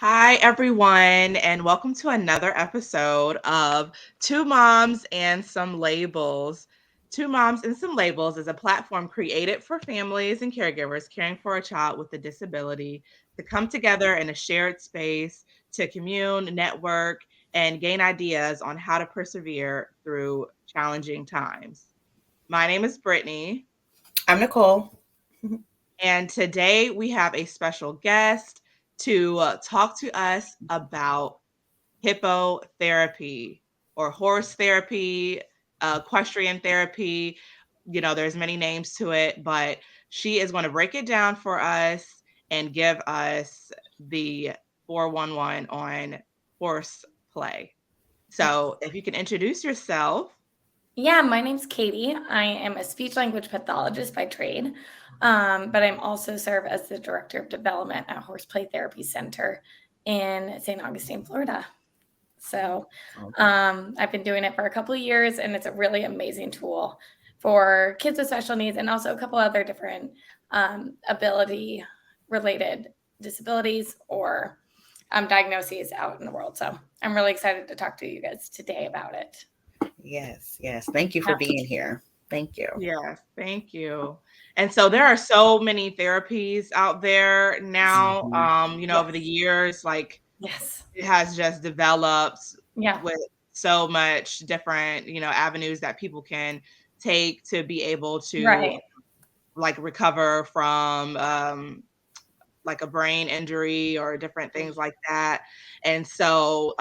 Hi, everyone, and welcome to another episode of Two Moms and Some Labels. Two Moms and Some Labels is a platform created for families and caregivers caring for a child with a disability to come together in a shared space to commune, network, and gain ideas on how to persevere through challenging times. My name is Brittany. I'm Nicole. And today we have a special guest to talk to us about hippotherapy or horse therapy, equestrian therapy. There's many names to it, but she is going to break it down for us and give us the 411 on horse play. So if you can introduce yourself. Yeah, my name's Katie. I am a speech language pathologist by trade, but I'm also serve as the director of development at Horseplay Therapy Center in St. Augustine, Florida. So I've been doing it for a couple of years, and it's a really amazing tool for kids with special needs and also a couple other different ability-related disabilities or diagnoses out in the world. So I'm really excited to talk to you guys today about it. Yes. Thank you for being here. Thank you. Yes, thank you. And so there are so many therapies out there now, over the years, like Yes. it has just developed Yeah. with so much different, avenues that people can take to be able to Right. like recover from like a brain injury or different things like that. And so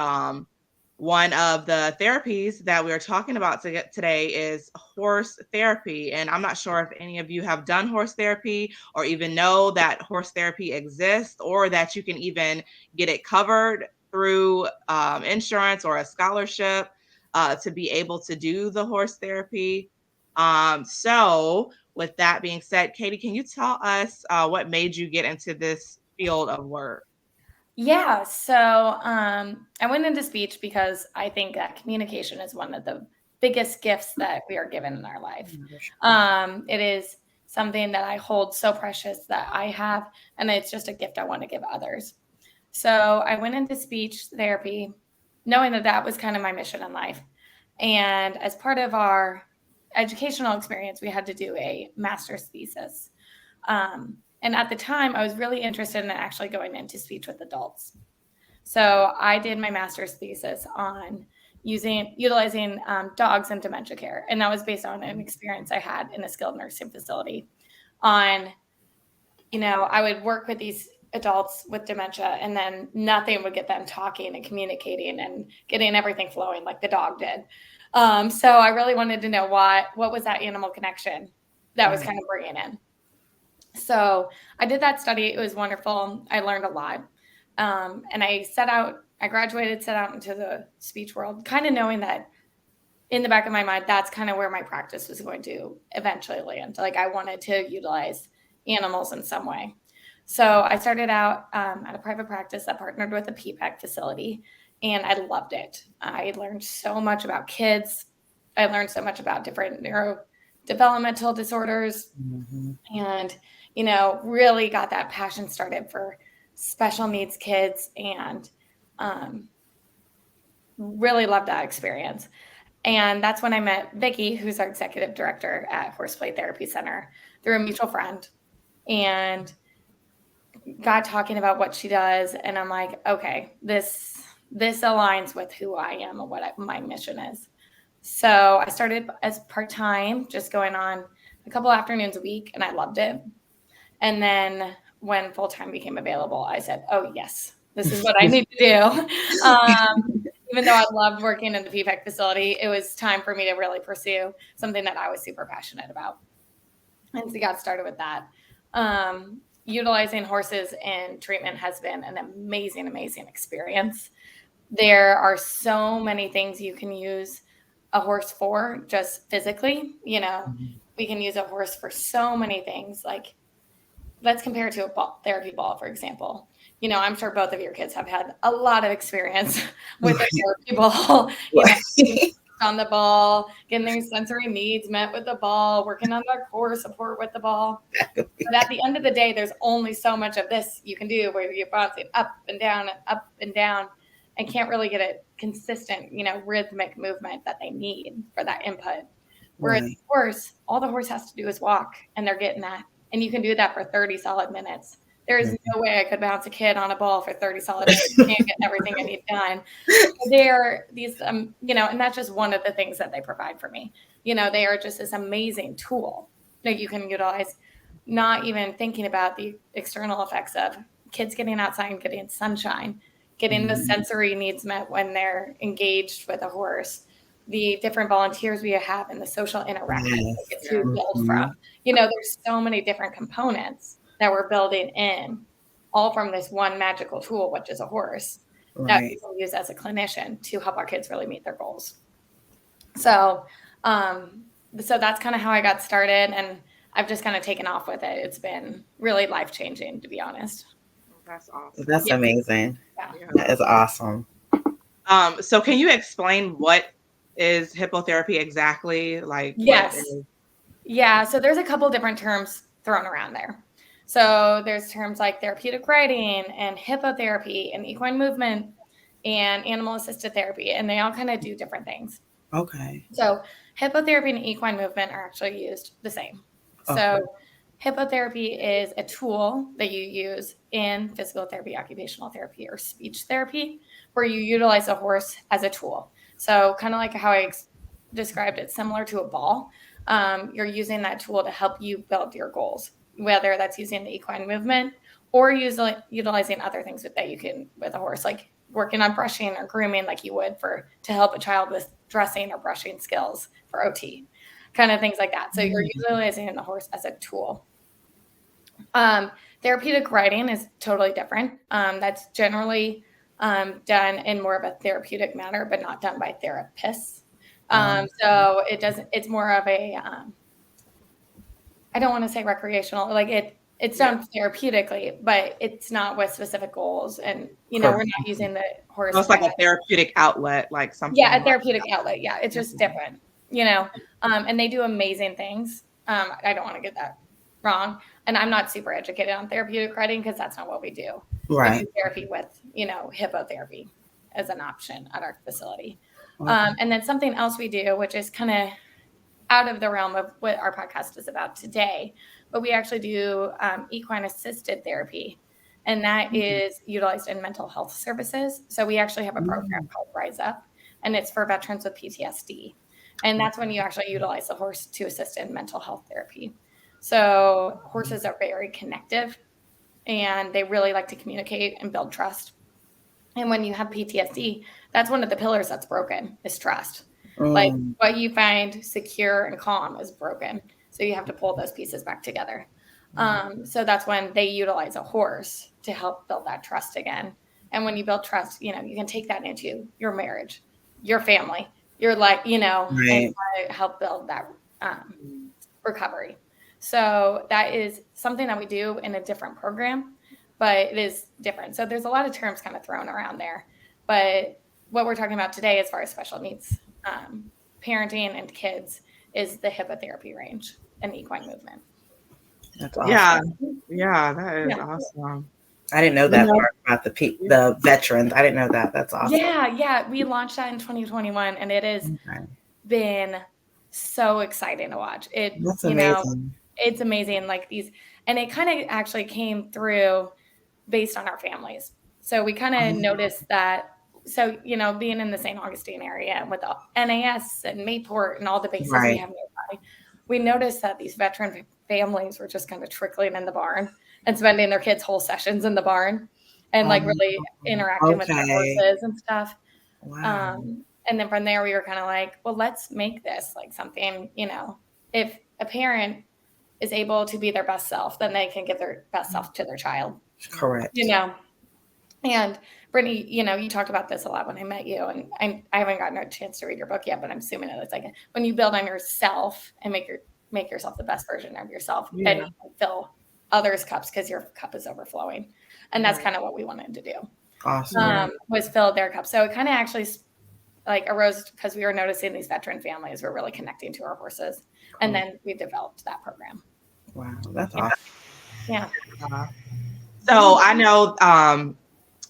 one of the therapies that we are talking about today is horse therapy. And I'm not sure if any of you have done horse therapy or even know that horse therapy exists or that you can even get it covered through insurance or a scholarship to be able to do the horse therapy. So with that being said, Katie, can you tell us what made you get into this field of work? Yeah. So I went into speech because I think that communication is one of the biggest gifts that we are given in our life. It is something that I hold so precious that I have, and it's just a gift I want to give others. So I went into speech therapy knowing that that was kind of my mission in life. And as part of our educational experience, we had to do a master's thesis. And at the time, I was really interested in actually going into speech with adults. So I did my master's thesis on utilizing dogs in dementia care. And that was based on an experience I had in a skilled nursing facility on, I would work with these adults with dementia, and then nothing would get them talking and communicating and getting everything flowing like the dog did. So I really wanted to know what was that animal connection that was kind of bringing in. So I did that study. It was wonderful. I learned a lot. And I graduated, set out into the speech world, kind of knowing that in the back of my mind, that's kind of where my practice was going to eventually land. Like I wanted to utilize animals in some way. So I started out at a private practice that partnered with a PPEC facility, and I loved it. I learned so much about kids. I learned so much about different neurodevelopmental disorders, and really got that passion started for special needs kids, and really loved that experience. And that's when I met Vicki, who's our executive director at Horseplay Therapy Center, through a mutual friend, and got talking about what she does. And I'm like, okay, this aligns with who I am and what my mission is. So I started as part-time, just going on a couple afternoons a week, and I loved it. And then when full-time became available, I said, oh, yes, this is what I need to do. Even though I loved working in the PPEC facility, it was time for me to really pursue something that I was super passionate about. And so I got started with that. Utilizing horses in treatment has been an amazing, amazing experience. There are so many things you can use a horse for just physically. We can use a horse for so many things. Like, let's compare it to a therapy ball, for example. I'm sure both of your kids have had a lot of experience with a therapy ball, on the ball, getting their sensory needs met with the ball, working on their core support with the ball. But at the end of the day, there's only so much of this you can do where you're bouncing up and down and can't really get a consistent, rhythmic movement that they need for that input. Whereas the horse, all the horse has to do is walk, and they're getting that. And you can do that for 30 solid minutes. There is no way I could bounce a kid on a ball for 30 solid minutes and get everything I need done. They are these, and that's just one of the things that they provide for me. They are just this amazing tool that you can utilize, not even thinking about the external effects of kids getting outside and getting sunshine, getting the sensory needs met when they're engaged with a horse, the different volunteers we have, and the social interactions we get to build from. There's so many different components that we're building in, all from this one magical tool, which is a horse, that we can use as a clinician to help our kids really meet their goals. So that's kind of how I got started, and I've just kind of taken off with it. It's been really life-changing, to be honest. That's awesome. That's amazing. Yeah. That is awesome. So can you explain what is hippotherapy exactly? Yes. Yeah. So there's a couple different terms thrown around there. So there's terms like therapeutic riding and hippotherapy and equine movement and animal assisted therapy, and they all kind of do different things. Okay. So hippotherapy and equine movement are actually used the same. Okay. So hippotherapy is a tool that you use in physical therapy, occupational therapy, or speech therapy, where you utilize a horse as a tool. So kind of like how I described it, similar to a ball, you're using that tool to help you build your goals, whether that's using the equine movement or utilizing other things that you can with a horse, like working on brushing or grooming like you would to help a child with dressing or brushing skills for OT, kind of things like that. So you're utilizing the horse as a tool. Therapeutic riding is totally different. That's generally done in more of a therapeutic manner, but not done by therapists. So it's more of a, I don't want to say recreational, it's done therapeutically, but it's not with specific goals. And, we're not using the horse. It's like a therapeutic outlet, like something. Yeah, a therapeutic outlet. Yeah, it's just different, and they do amazing things. I don't want to get that wrong. And I'm not super educated on therapeutic riding because that's not what we do. Right. We do therapy with, hippotherapy as an option at our facility. Okay. And then something else we do, which is kind of out of the realm of what our podcast is about today, but we actually do equine assisted therapy, and that is utilized in mental health services. So we actually have a program called Rise Up, and it's for veterans with PTSD. And that's when you actually utilize the horse to assist in mental health therapy. So horses are very connective, and they really like to communicate and build trust. And when you have PTSD, that's one of the pillars that's broken is trust. Like what you find secure and calm is broken. So you have to pull those pieces back together. So that's when they utilize a horse to help build that trust again. And when you build trust, you can take that into your marriage, your family, your life, and help build that recovery. So that is something that we do in a different program, but it is different. So there's a lot of terms kind of thrown around there. But what we're talking about today as far as special needs parenting and kids is the hippotherapy range and equine movement. That's awesome. Yeah, that is awesome. I didn't know that part about the veterans. I didn't know that. That's awesome. Yeah. We launched that in 2021, and it has been so exciting to watch. That's amazing. It's amazing. And it kind of actually came through based on our families. So we kind of noticed that. So, being in the St. Augustine area with the NAS and Mayport and all the bases we have nearby, we noticed that these veteran families were just kind of trickling in the barn and spending their kids' whole sessions in the barn and really interacting with their horses and stuff. Wow. And then from there, we were kind of like, well, let's make this something, if a parent is able to be their best self, then they can give their best self to their child. Correct. And Brittany, you talked about this a lot when I met you, and I haven't gotten a chance to read your book yet, but I'm assuming it's when you build on yourself and make yourself the best version of yourself, then you can fill others' cups because your cup is overflowing. And that's kind of what we wanted to do. Awesome. Was fill their cup. So it kind of actually like arose because we were noticing these veteran families were really connecting to our horses. And then we developed that program. Wow, that's awesome. Yeah. So I know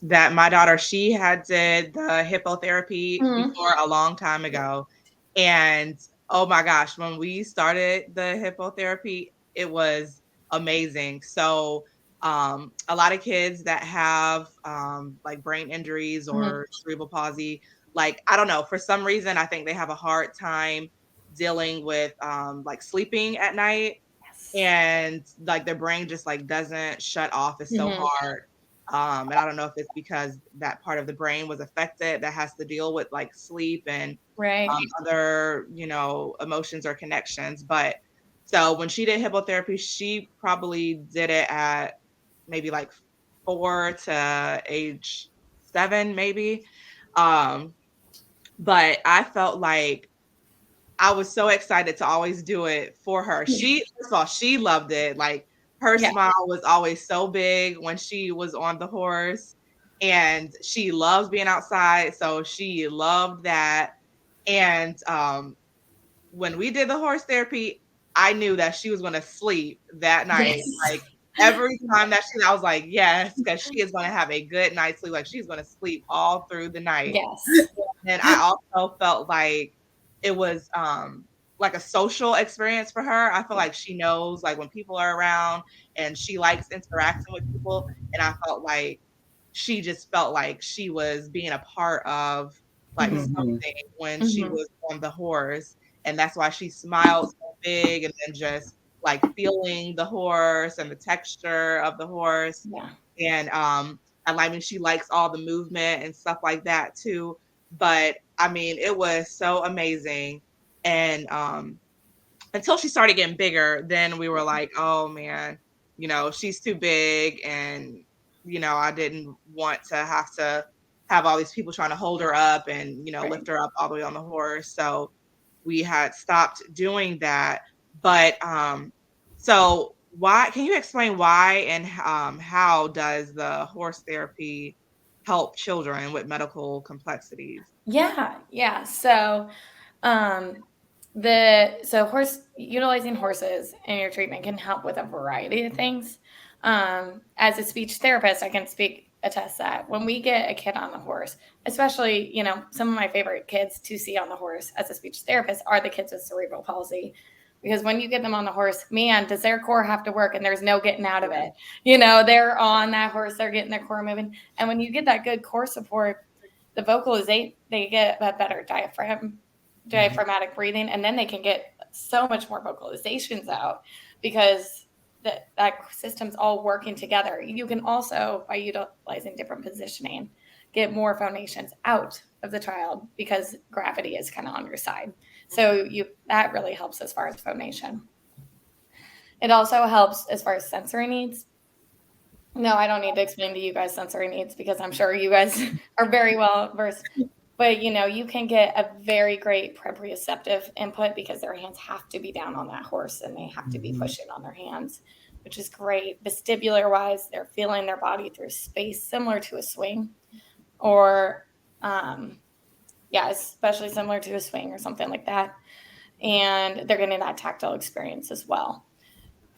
that my daughter, she had did the hippotherapy before a long time ago. And oh my gosh, when we started the hippotherapy, it was amazing. So a lot of kids that have like brain injuries or cerebral palsy, like, I don't know, for some reason, I think they have a hard time dealing with like sleeping at night. And like their brain just like doesn't shut off. It's so hard. And I don't know if it's because that part of the brain was affected that has to deal with like sleep and other, you know, emotions or connections. But so when she did hippotherapy, she probably did it at maybe like 4 to age 7, maybe. But I felt like I was so excited to always do it for her. She, first of all, she loved it. Like her smile was always so big when she was on the horse, and she loves being outside. So she loved that. And when we did the horse therapy, I knew that she was going to sleep that night. Like every time that I was like, yes, because she is going to have a good night's sleep. Like she's going to sleep all through the night. And I also felt like it was like a social experience for her. I feel like she knows like when people are around and she likes interacting with people. And I felt like she just felt like she was being a part of like something when she was on the horse. And that's why she smiled so big, and then just like feeling the horse and the texture of the horse. And I mean, she likes all the movement and stuff like that too. But I mean, it was so amazing. And until she started getting bigger, then we were like, oh man, you know, she's too big. And, you know, I didn't want to have all these people trying to hold her up and, you know, lift her up all the way on the horse. So we had stopped doing that. But so why, can you explain why and how does the horse therapy help children with medical complexities? Yeah. So utilizing horses in your treatment can help with a variety of things. As a speech therapist, I can attest that when we get a kid on the horse, especially, you know, some of my favorite kids to see on the horse as a speech therapist are the kids with cerebral palsy. Because when you get them on the horse, man, does their core have to work, and there's no getting out of it. You know, they're on that horse, they're getting their core moving. And when you get that good core support, the vocalization, they get a better diaphragmatic breathing, and then they can get so much more vocalizations out because that system's all working together. You can also, by utilizing different positioning, get more phonations out of the child because gravity is kind of on your side. So that really helps as far as phonation. It also helps as far as sensory needs. No, I don't need to explain to you guys sensory needs because I'm sure you guys are very well versed. But, you know, you can get a very great proprioceptive input because their hands have to be down on that horse and they have to be pushing on their hands, which is great. Vestibular wise, they're feeling their body through space, similar to a swing or, especially similar to a swing or something like that. And they're getting that tactile experience as well.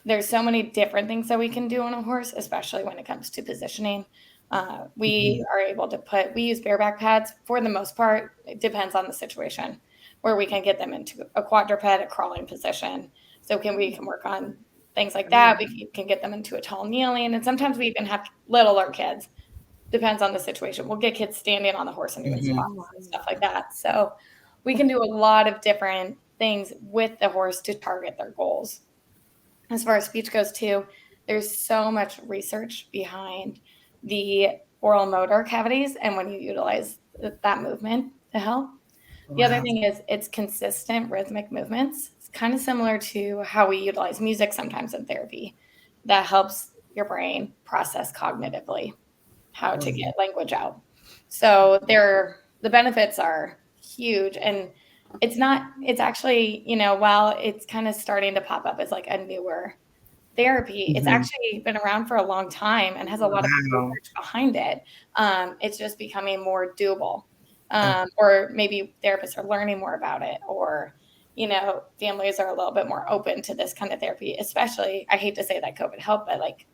There's so many different things that we can do on a horse, especially when it comes to positioning. We are able to we use bareback pads for the most part. It depends on the situation where we can get them into a quadruped, a crawling position. So we can work on things like that. We can get them into a tall kneeling. And sometimes we even have littler kids. Depends on the situation. We'll get kids standing on the horse and doing squats and stuff like that. So we can do a lot of different things with the horse to target their goals. As far as speech goes too, there's so much research behind the oral motor cavities and when you utilize that movement to help. The other thing is it's consistent rhythmic movements. It's kind of similar to how we utilize music sometimes in therapy. That helps your brain process cognitively how to get language out. So the benefits are huge. And it's actually, you know, while it's kind of starting to pop up as like a newer therapy, it's actually been around for a long time and has a lot of research behind it. It's just becoming more doable. or maybe therapists are learning more about it, or, you know, families are a little bit more open to this kind of therapy, especially, I hate to say that COVID helped, but like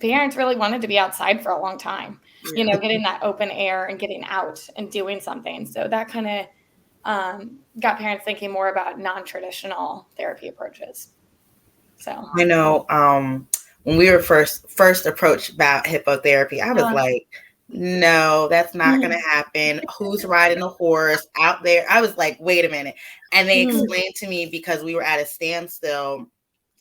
parents really wanted to be outside for a long time, you know, getting that open air and getting out and doing something. So that kind of got parents thinking more about non-traditional therapy approaches. So I know when we were first approached about hippotherapy, I was like, no, that's not going to happen. Who's riding a horse out there? I was like, wait a minute. And they explained to me, because we were at a standstill,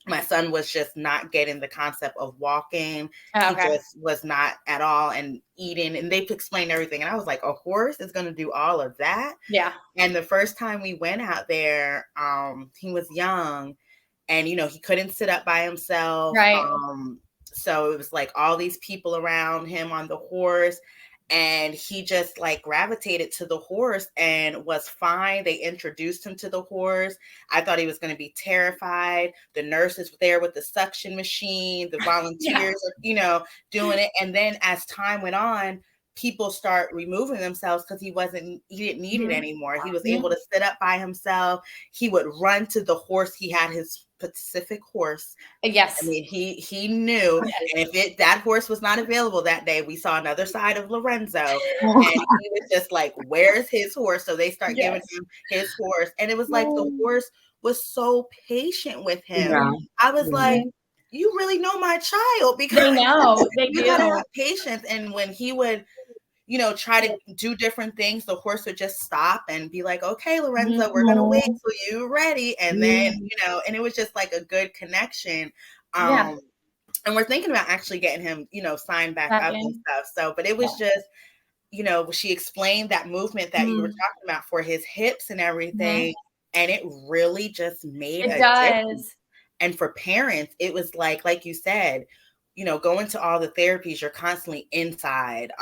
my son was just not getting the concept of walking. He just was not at all, and eating. And they explained everything. And I was like, a horse is going to do all of that? Yeah. And the first time we went out there, he was young, and, you know, he couldn't sit up by himself. Right. So it was like all these people around him on the horse, and he just like gravitated to the horse and was fine. They introduced him to the horse. I thought he was going to be terrified. The nurses were there with the suction machine, the volunteers, you know, doing it. And then as time went on, people start removing themselves because he didn't need it anymore. He was able to sit up by himself. He would run to the horse. He had his specific horse. Yes. I mean, he knew. And if that horse was not available that day, we saw another side of Lorenzo. And he was just like, where's his horse? So they start giving him his horse. And it was like the horse was so patient with him. Yeah. I was like, you really know my child, because they know you gotta have patience. And when he would, you know, try to do different things, the horse would just stop and be like, okay, Lorenzo, we're going to wait till you're ready. And then, you know, and it was just like a good connection. And we're thinking about actually getting him, you know, signed back up and stuff. So, but it was just, you know, she explained that movement that you were talking about for his hips and everything. And it really just made a difference. And for parents, it was like you said, you know, going to all the therapies, you're constantly inside,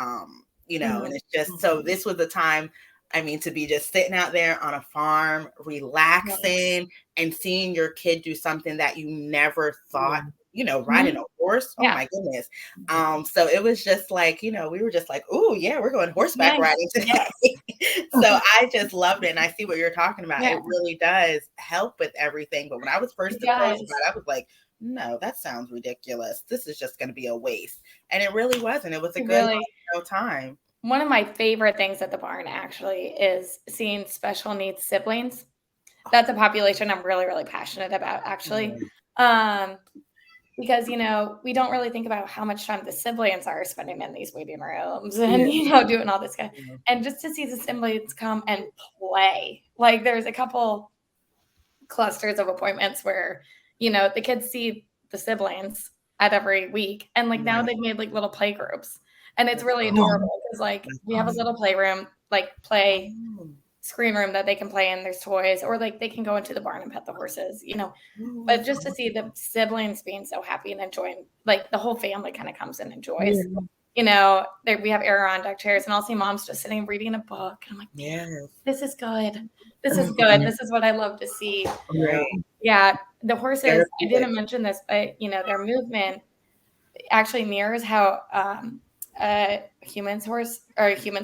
you know, and it's just, so this was the time, I mean, to be just sitting out there on a farm, relaxing and seeing your kid do something that you never thought, you know, riding a horse. Oh my goodness. So it was just like, you know, we were just like, oh yeah, we're going horseback riding today. So I just loved it. And I see what you're talking about. It really does help with everything. But when I was first approached about it, I was like, no, that sounds ridiculous. This is just going to be a waste. And it really wasn't. It was a good time. One of my favorite things at the barn actually is seeing special needs siblings. That's a population I'm really, really passionate about, actually. Because, you know, we don't really think about how much time the siblings are spending in these waiting rooms and, you know, doing all this kind. And just to see the siblings come and play. Like, there's a couple clusters of appointments where, you know, the kids see the siblings at every week. And like now they've made like little play groups. And it's really adorable because like we have a little playroom, like play screen room that they can play in. There's toys, or like they can go into the barn and pet the horses, you know. But just to see the siblings being so happy and enjoying, like the whole family kind of comes and enjoys. You know, we have Adirondack chairs, and I'll see moms just sitting reading a book. And I'm like, this is good. This is good. This is what I love to see. Yeah, the horses, I didn't mention this, but, you know, their movement actually mirrors how humans'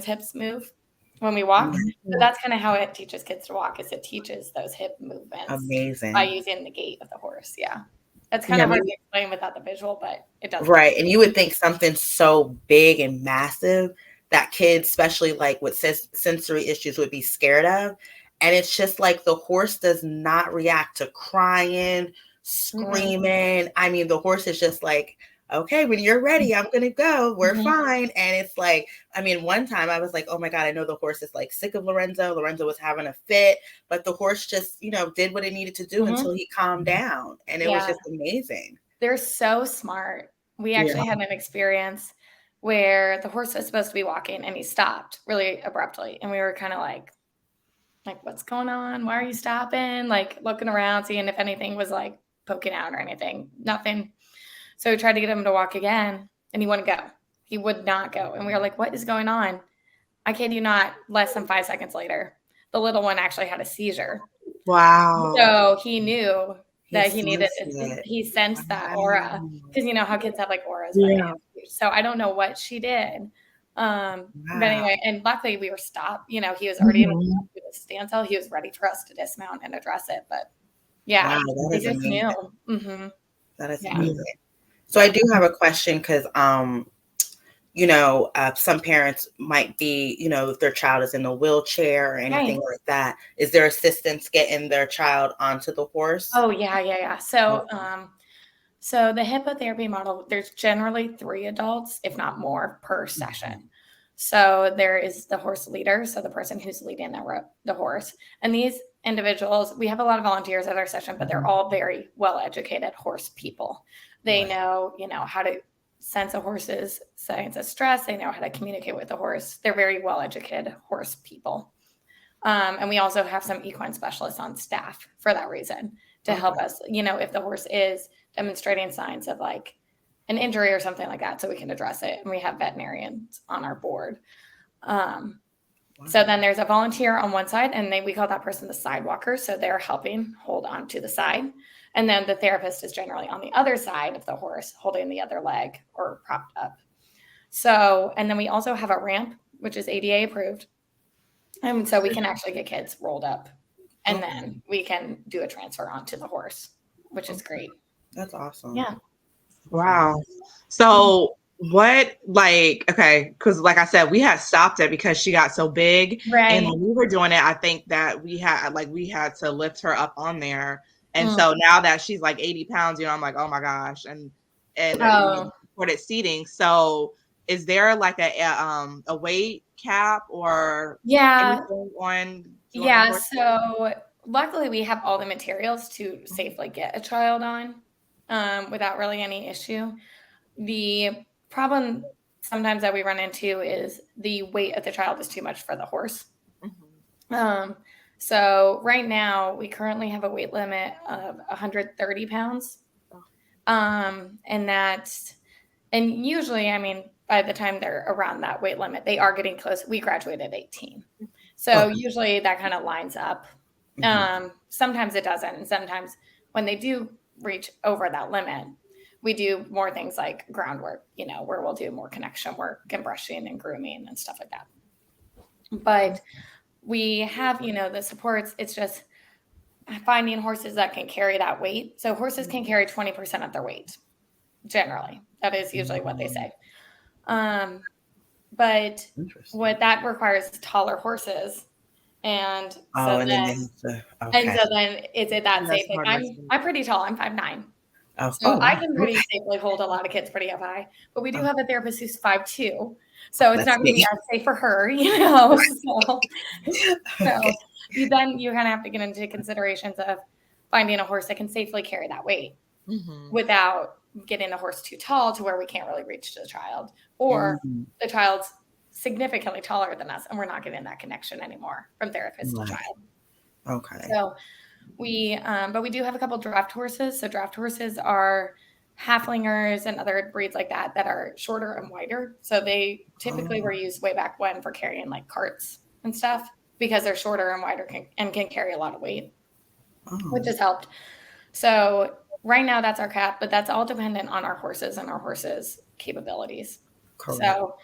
hips move when we walk. So that's kind of how it teaches kids to walk, is it teaches those hip movements by using the gait of the horse. Yeah. That's kind of hard to explain without the visual, but it does. Right. And you would think something so big and massive that kids, especially like with sensory issues, would be scared of. And it's just like the horse does not react to crying, screaming. I mean, the horse is just like, okay, when you're ready, I'm going to go. We're fine. And it's like, I mean, one time I was like, oh my God, I know the horse is like sick of Lorenzo. Lorenzo was having a fit, but the horse just, you know, did what it needed to do until he calmed down. And it was just amazing. They're so smart. We actually had an experience where the horse was supposed to be walking and he stopped really abruptly. And we were kind of like, what's going on? Why are you stopping? Like looking around, seeing if anything was like poking out or anything. Nothing. So we tried to get him to walk again, and he wouldn't go. He would not go. And we were like, what is going on? I kid you not, less than 5 seconds later, the little one actually had a seizure. Wow. So he knew that he needed it. He sensed that aura, because you know how kids have like auras. So I don't know what she did. But anyway, and luckily we were stopped. You know, he was already in a standstill. He was ready for us to dismount and address it. But yeah, wow, we just knew. That is amazing. So I do have a question because, you know, some parents might be, you know, if their child is in a wheelchair or anything like that, is there assistance getting their child onto the horse? Oh, yeah. So, so the hippotherapy model, there's generally 3 adults, if not more, per session. So there is the horse leader, so the person who's leading the horse. And these individuals, we have a lot of volunteers at our session, but they're all very well-educated horse people. They know, you know, how to sense a horse's signs of stress. They know how to communicate with the horse. They're very well-educated horse people. And we also have some equine specialists on staff for that reason to help us, you know, if the horse is demonstrating signs of like an injury or something like that, so we can address it. And we have veterinarians on our board. So then there's a volunteer on one side, and we call that person the sidewalker. So they're helping hold on to the side. And then the therapist is generally on the other side of the horse, holding the other leg or propped up. So, and then we also have a ramp, which is ADA approved. And so we can actually get kids rolled up, and then we can do a transfer onto the horse, which is great. That's awesome. Yeah. Wow. So what, like, okay, because like I said, we had stopped it because she got so big. Right. And when we were doing it, I think that we had to lift her up on there. And so now that she's like 80 pounds, you know, I'm like, oh my gosh. And supported seating. So is there like a weight cap or anything on? Yeah. So luckily we have all the materials to safely get a child on without really any issue. The problem sometimes that we run into is the weight of the child is too much for the horse. So right now we currently have a weight limit of 130 pounds. And usually, I mean, by the time they're around that weight limit, they are getting close. We graduated at 18. So usually that kind of lines up. Sometimes it doesn't. And sometimes when they do reach over that limit, we do more things like groundwork, you know, where we'll do more connection work and brushing and grooming and stuff like that. But we have, you know, the supports. It's just finding horses that can carry that weight. So horses can carry 20% of their weight, generally. That is usually what they say. But what that requires is taller horses. And so then is it that safe? Like I'm pretty tall. I'm 5'9". So I can pretty safely hold a lot of kids pretty high. But we do have a therapist who's 5'2". So it's not going to be as safe for her, you know. So you kind of have to get into considerations of finding a horse that can safely carry that weight without getting the horse too tall to where we can't really reach to the child, or the child's significantly taller than us and we're not getting that connection anymore from therapist to child. Okay. So but we do have a couple draft horses. So draft horses are halflingers and other breeds like that are shorter and wider. So they typically were used way back when for carrying like carts and stuff because they're shorter and wider and can carry a lot of weight, which has helped. So right now that's our cap, but that's all dependent on our horses and our horses' capabilities. Correct. So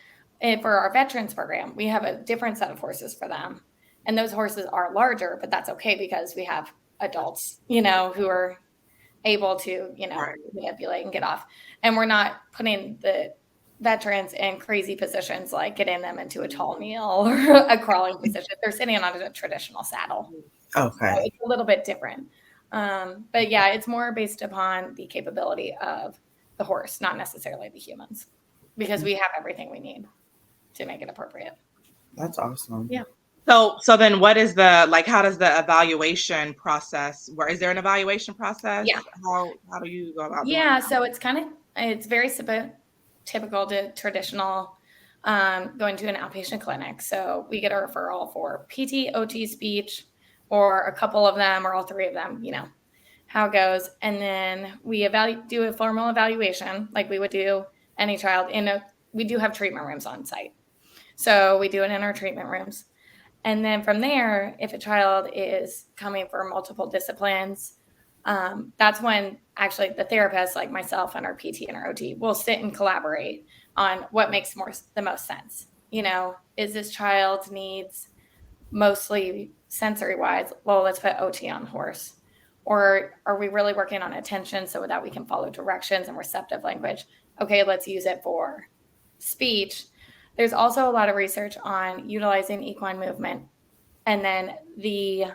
for our veterans program, we have a different set of horses for them. And those horses are larger, but that's okay because we have adults, you know, who are able to, you know, manipulate and get off. And we're not putting the veterans in crazy positions like getting them into a tall kneel or a crawling position. They're sitting on a traditional saddle. Okay. So it's a little bit different. But yeah, it's more based upon the capability of the horse, not necessarily the humans, because we have everything we need to make it appropriate. That's awesome. Yeah. So then what is how does the evaluation process work? Is there an evaluation process? Yeah. How do you go about doing that? So it's very typical to traditional going to an outpatient clinic. So we get a referral for PT, OT, speech, or a couple of them or all 3 of them, you know, how it goes. And then we do a formal evaluation like we would do any child we do have treatment rooms on site. So we do it in our treatment rooms. And then from there, if a child is coming for multiple disciplines, that's when actually the therapist, like myself and our PT and our OT, will sit and collaborate on what makes the most sense. is this child's needs mostly sensory wise? Well, let's put OT on the horse. Or are we really working on attention so that we can follow directions and receptive language? Okay, let's use it for speech. There's also a lot of research on utilizing equine movement and then the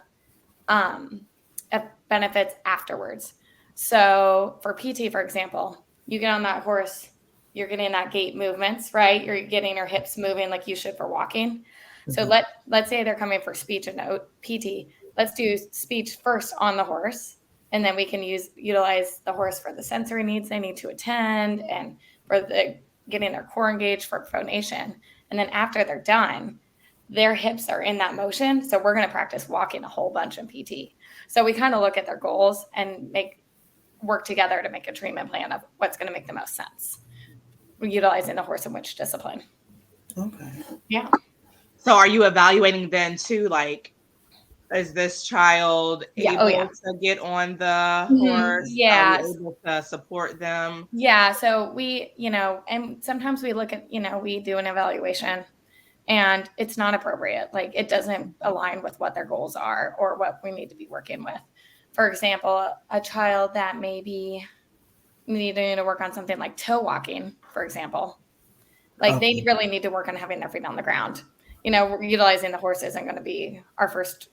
benefits afterwards. So for PT, for example, you get on that horse, you're getting that gait movements, right? You're getting your hips moving like you should for walking. So let's say they're coming for speech and PT. Let's do speech first on the horse, and then we can utilize the horse for the sensory needs they need to attend and for getting their core engaged for phonation. And then after they're done, their hips are in that motion. So we're going to practice walking a whole bunch in PT. So we kind of look at their goals and work together to make a treatment plan of what's going to make the most sense. We're utilizing the horse in which discipline. Okay. Yeah. So are you evaluating then too, like, is this child able to get on the horse? Yeah. Are we able to support them? Yeah. So we, and sometimes we look at, we do an evaluation and it's not appropriate. Like it doesn't align with what their goals are or what we need to be working with. For example, a child that maybe needing to work on something like toe walking, for example, like they really need to work on having their feet on the ground. Utilizing the horse isn't going to be our first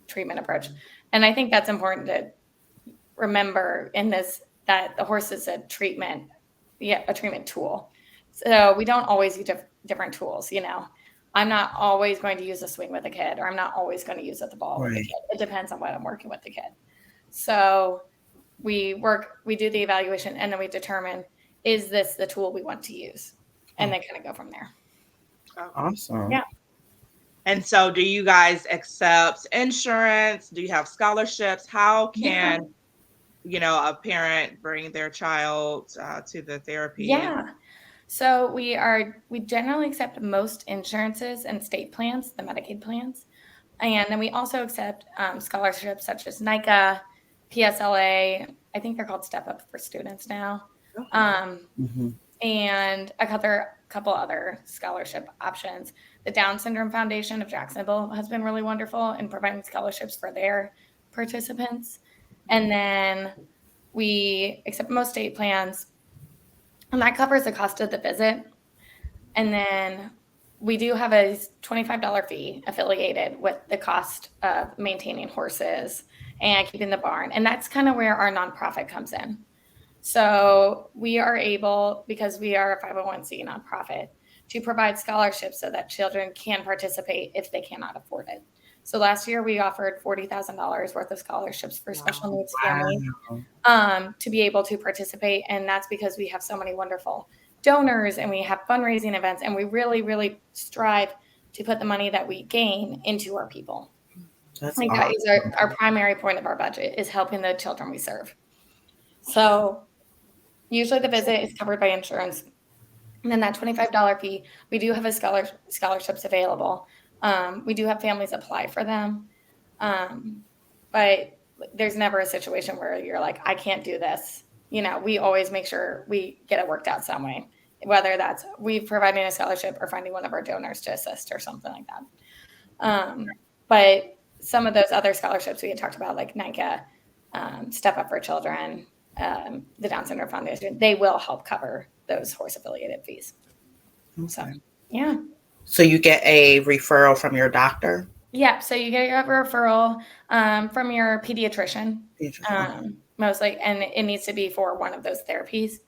treatment approach. And I think that's important to remember in this, that the horse is a treatment tool. So we don't always use different tools. I'm not always going to use a swing with a kid, or I'm not always going to use the ball with the kid. It depends on what I'm working with the kid. So we do the evaluation, and then we determine, is this the tool we want to use? And then kind of go from there. Awesome. Yeah. And so do you guys accept insurance? Do you have scholarships? How can, a parent bring their child to the therapy? Yeah. So we generally accept most insurances and state plans, the Medicaid plans. And then we also accept scholarships such as NICA, PSLA. I think they're called Step Up for Students now. And a couple other scholarship options. The Down Syndrome Foundation of Jacksonville has been really wonderful in providing scholarships for their participants. And then we accept most state plans, and that covers the cost of the visit. And then we do have a $25 fee affiliated with the cost of maintaining horses and keeping the barn. And that's kind of where our nonprofit comes in. So we are able, because we are a 501c nonprofit, to provide scholarships so that children can participate if they cannot afford it. So last year we offered $40,000 worth of scholarships for special needs families to be able to participate. And that's because we have so many wonderful donors and we have fundraising events, and we really, really strive to put the money that we gain into our people. That is our primary point of our budget, is helping the children we serve. So usually the visit is covered by insurance. And then that $25 fee, we do have scholarships available. We do have families apply for them. But there's never a situation where you're like, I can't do this. We always make sure we get it worked out some way, whether that's we providing a scholarship or finding one of our donors to assist or something like that. But some of those other scholarships we had talked about, like NICA, Step Up for Children, the Down Syndrome Foundation, they will help cover those horse affiliated fees. So, yeah. So you get a referral from your doctor? Yeah. So you get a referral from your pediatrician, mostly, and it needs to be for one of those therapies.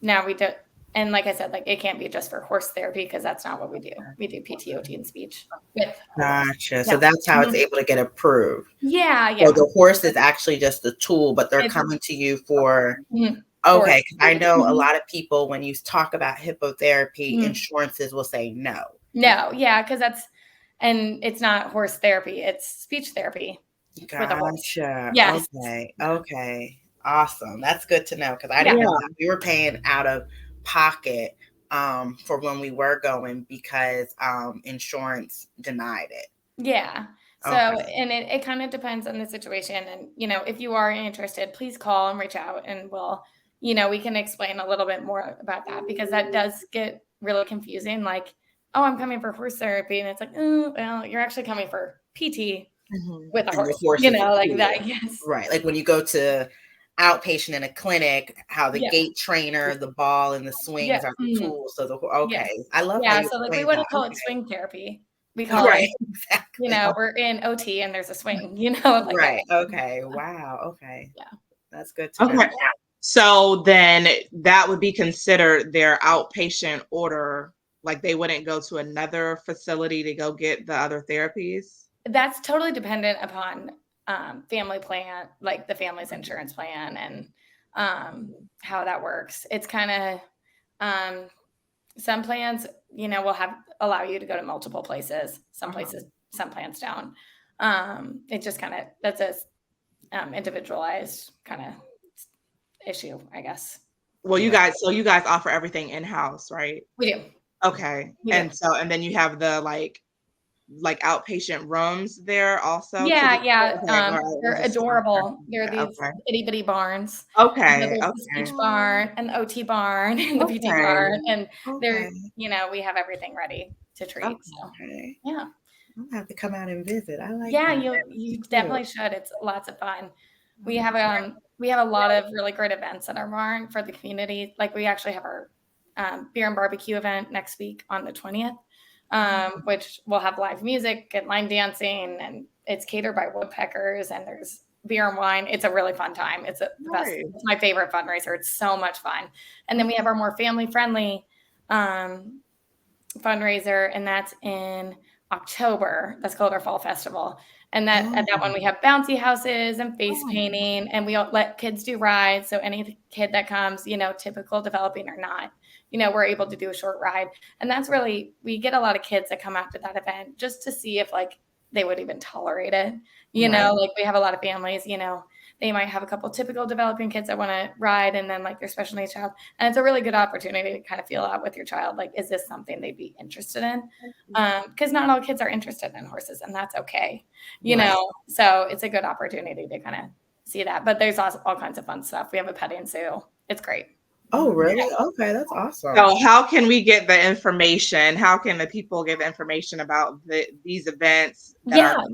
Now we do, and like I said, like it can't be just for horse therapy, because that's not what we do. We do PTOT and speech. Gotcha. So that's how it's able to get approved. Yeah. So the horse is actually just a tool, but they're coming to you for. Okay, because I know a lot of people, when you talk about hippotherapy, insurances will say no. No, yeah, because it's not horse therapy, it's speech therapy. Gotcha. Yes. Okay. Awesome. That's good to know, because I didn't know we were paying out of pocket for when we were going, because insurance denied it. Yeah. So, and it kind of depends on the situation. And, if you are interested, please call and reach out, and we'll, we can explain a little bit more about that, because that does get really confusing. Like, oh, I'm coming for horse therapy. And it's like, oh, well, you're actually coming for PT with a horse, you know, like that. Yes. Right. Like when you go to outpatient in a clinic, how the gait trainer, the ball, and the swings are the tools. So okay. I love how you so like we wouldn't call it swing therapy. We call it, you know, we're in OT and there's a swing, you know, like right. Okay. Wow. Okay. Yeah. That's good to know. So then that would be considered their outpatient order. Like they wouldn't go to another facility to go get the other therapies? That's totally dependent upon family plan, like the family's insurance plan and how that works. It's kind of some plans, you know, will allow you to go to multiple places. Some places, some plans don't. It just kind of, that's a individualized kind of issue, I guess. Well, you guys offer everything in-house, right? We do. Okay. And then you have the like outpatient rooms there also? Yeah. They're adorable. They're these itty bitty barns. Okay. The speech barn and the OT barn and the PT barn. And they're, you know, we have everything ready to treat. So yeah. I'll have to come out and visit. I like you definitely should. It's lots of fun. We have a lot of really great events at our barn for the community. Like we actually have our beer and barbecue event next week on the 20th. Which will have live music and line dancing, and it's catered by woodpeckers, and there's beer and wine. It's a really fun time. It's the best. It's my favorite fundraiser. It's so much fun. And then we have our more family-friendly fundraiser, and that's in October. That's called our Fall Festival. And at that one, we have bouncy houses and face painting, and we let kids do rides. So any kid that comes, you know, typical developing or not, you know, we're able to do a short ride. And that's really, we get a lot of kids that come after that event just to see if like they would even tolerate it. You know, like we have a lot of families, you know, they might have a couple typical developing kids that want to ride and then like their special needs child. And it's a really good opportunity to kind of feel out with your child. Like, is this something they'd be interested in? Because not all kids are interested in horses, and that's okay. You know, so it's a good opportunity to kind of see that. But there's also all kinds of fun stuff. We have a petting zoo. It's great. Oh, really? Okay, that's awesome. So how can we get the information? How can the people get the information about these events? So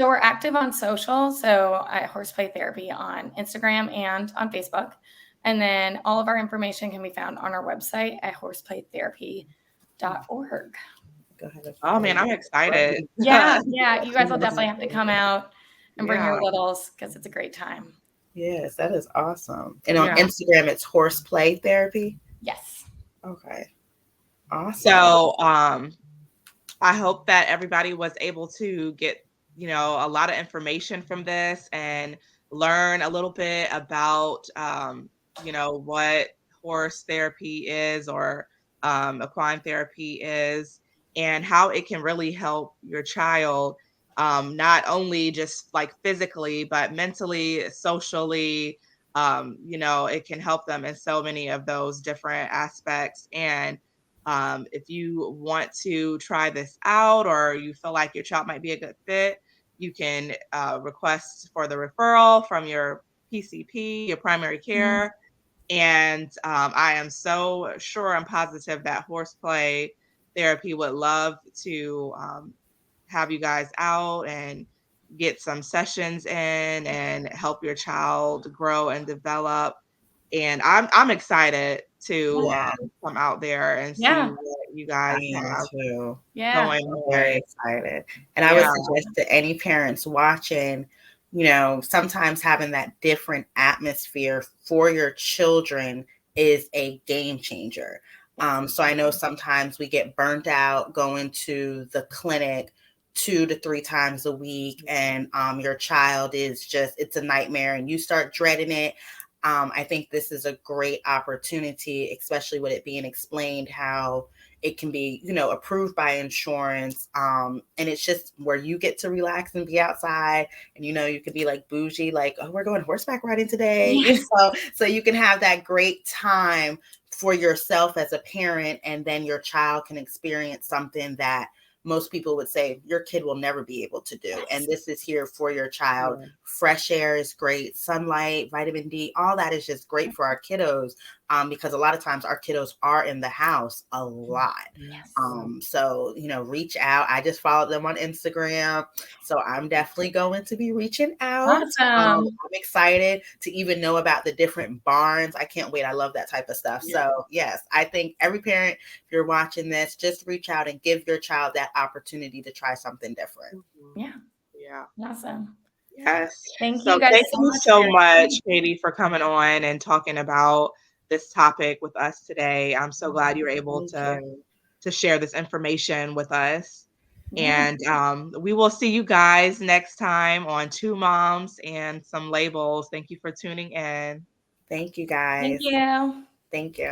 we're active on social. So at Horseplay Therapy on Instagram and on Facebook. And then all of our information can be found on our website at horseplaytherapy.org. Go ahead. Oh man, I'm excited. Yeah. You guys will definitely have to come out and bring your littles because it's a great time. Yes, that is awesome. And on Instagram, it's Horseplay Therapy. Yes. Okay. Awesome. So, I hope that everybody was able to get, you know, a lot of information from this and learn a little bit about, you know, what horse therapy is or equine therapy is and how it can really help your child. Not only just like physically, but mentally, socially, you know, it can help them in so many of those different aspects. And if you want to try this out or you feel like your child might be a good fit, you can request for the referral from your PCP, your primary care. And I am so sure and positive that Horseplay Therapy would love to have you guys out and get some sessions in and help your child grow and develop. And I'm excited to come out there and see what you guys have going. I'm very excited. And I would suggest to any parents watching, you know, sometimes having that different atmosphere for your children is a game changer. So I know sometimes we get burnt out going to the clinic 2 to 3 times a week, and your child is just, it's a nightmare and you start dreading it. I think this is a great opportunity, especially with it being explained how it can be, you know, approved by insurance. And it's just where you get to relax and be outside, and, you know, you could be like bougie, like, oh, we're going horseback riding today. So you can have that great time for yourself as a parent, and then your child can experience something that most people would say your kid will never be able to do. And this is here for your child. Fresh air is great. Sunlight, vitamin D, all that is just great for our kiddos. because a lot of times our kiddos are in the house a lot. Yes. So, reach out. I just followed them on Instagram. So I'm definitely going to be reaching out. Awesome. I'm excited to even know about the different barns. I can't wait. I love that type of stuff. Yeah. So yes, I think every parent, if you're watching this, just reach out and give your child that opportunity to try something different. Yeah. Yeah. Awesome. Yes. Thank So you guys thank so you much. so much, Katie, for coming on and talking about this topic with us today. I'm so glad you were able to share this information with us. Yeah. And we will see you guys next time on Two Moms and Some Labels. Thank you for tuning in. Thank you guys. Thank you. Thank you.